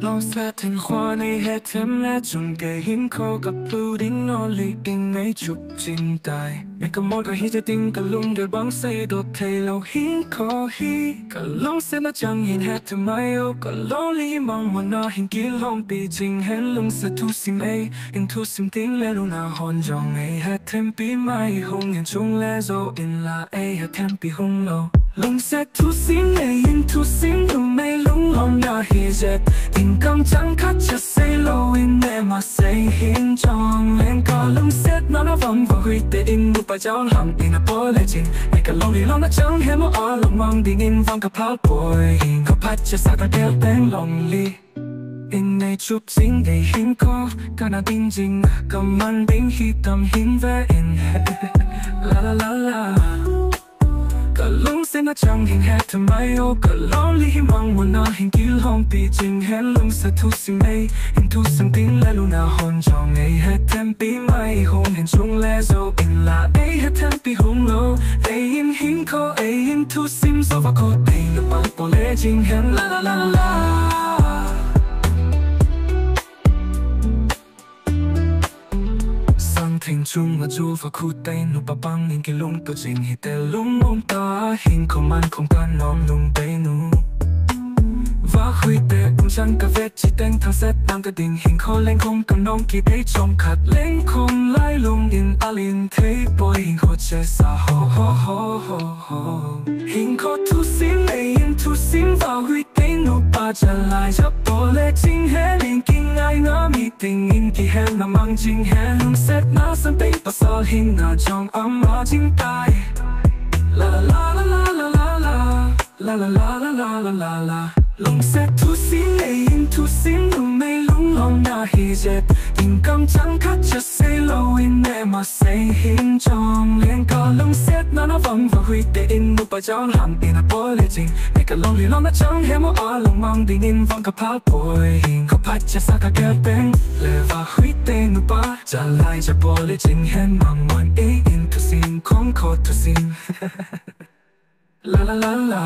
ลองแสดถึงความในเหตุเต็มและจนแก่หินโคกับพลูดิ้งนอลีดิ้งในชุดจริงตายไม่ก็มดก็ฮิจะดิ้งก็ลุงเดือดบังใส่ดอกเทเราหินโคฮีก็ลองเส้นมาจังหินเหตุทำไมโอก็ลองลีมองวันน่าหินกินลองปีจริงเห็นลุงสะทุสิมเออินทุสิมดิ้งและลุน่าฮอนจองเอเหตุเต็มปีไม่หงยังจงและโซอินลาเอเหตุเต็มปีหงโลลุงเสร็จทุสิงเออินทุสิงลุงไม่ลุงลองน่าฮิเจ็ดดิ้งกำจังคัดจะเซโลอินเนมาเซหินจองเล่นก็ลุงเสร็จนอนฟังว่าคุยแต่อินบุปผาหลังอินโปเลจินไอ้ก็ลองลีลองน่าจังเห็นว่าอ๋อลองมองดิ้งอินฟังกับพาวป่วยหินก็พัดจะสักกระเดียวแป้งลองลีอินในชุบสิงไอหินก็การน่าดิ้งจริงก็มันบิ้งฮิตทำหินเวอินลาลาลาลาก็ลุงเส้นจังหินแฮทำไมโอก็ลองลีหิมังวันน่าหินกิลห้องปีจริงเห็นลุงสะทุสิเมย์หินทุสังตินและลุน่าฮอนจองเอเฮทเทมปีไม่หงเห็นจงและโซอินลาเอเฮทเทมปีหงโลเอยินหินโคเอยินทุสิมโซฟาโคเอเนปังโปเลจิงเห็นลาลาลาลาทิ้งจุงมาจูฝากคู่เต้นนุปะปังอินกิลุงตัวจริงให้แต่ลุงมองตาหินของมันคงการน้อมลุงเตนูว่าคุยแต่อุ้งฉันกับเวทจีเต้นทางเซตตามกระดิ่งหินเขาเล่นคงกับน้องกีได้ชมขัดเล่นคงไล่ลุงอินอาลินเทปอยหินเขาเจสาโฮโฮโฮโฮโฮหินเขาทุสิงเอยินทุสิงว่าคุยเต้นนุปะจะไล่จับโปเลจิงเฮลิงกิงไงน้ามีติงอินที่เฮน้ำมังจิงเฮลุงเซตน่าสันเป็นภาษาหินน่าจองอัมมาจิงตายลาลาลาลาลาลาลาลาลาลาลาลาลาลาลาลุงเสร็จทุสิงเอยินทุสิงลุงไม่ลุงลองน่าฮิเจ็ดยิ่งกำจังคัดจะเซโลอินเนมาเซหินจองเลี้ยงก็ลุงเสร็จน่าฟังว่าคุยแต่อินบุปผาหลังอินโปเลจิงไอ้ก็ลองลีลองน่าจังเห็นว่าอ๋อลองมองดิ้งอินฟังกับพาวป่วยหินก็พัดจะสักกะเกเป็นเลว่าคุยแต่นุปะจะไล่จะโปเลจิงเห็นมังมันเออินทุสิงของโคทุสิงลาลาลาลา